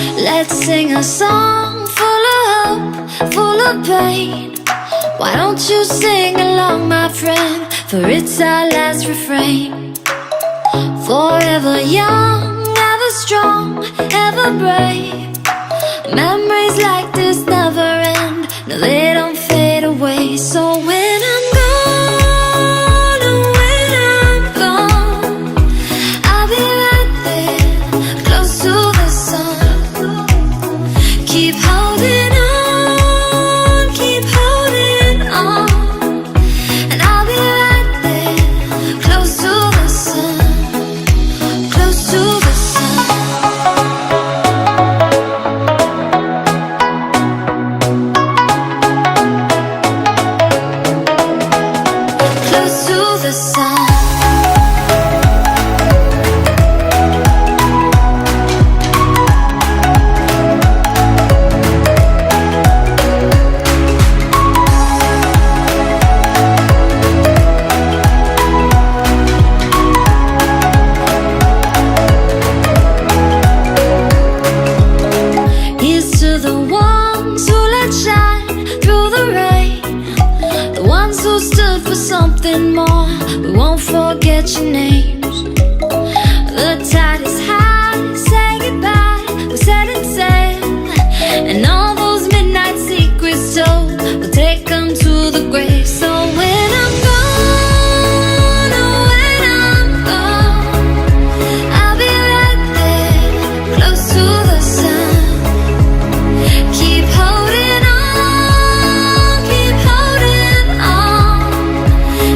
Let's sing a song full of hope, full of pain. Why don't you sing along, my friend? For it's our last refrain. Forever young, ever strong, ever brave. Memories like this never end. No, they don't fade away. So when I'm gone, oh, when I'm gone, I'll be right there, close to the sun. Keep holding on, keep holding on, and I'll be right there, close to the sun, close to the sun. Close to the sun. Here's to the ones who let shine through the rain, the ones who stood for something more. We won't forget your names. The tide is high, say goodbye, we're setting sail, and all those midnight secrets told, we'll take them to the grave. So when I'm gone, oh, when I'm gone, I'll be right there, close to the sun. Keep holding on, keep holding on,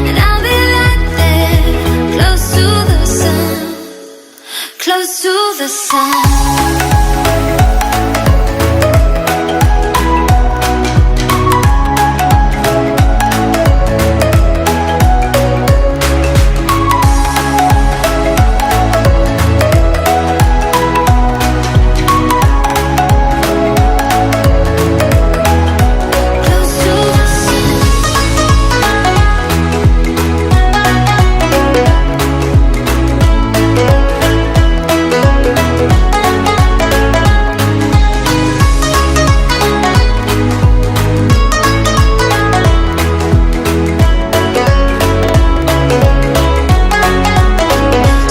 and I'll be right there, close to the sun, close to the sun. Close to the sun.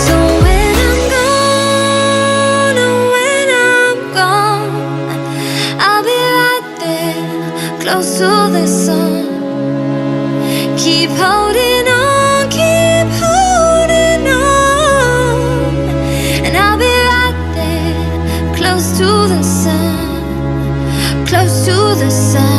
So when I'm gone, oh, when I'm gone, I'll be right there, close to the sun. Keep holding on, keep holding on, and I'll be right there, close to the sun, close to the sun.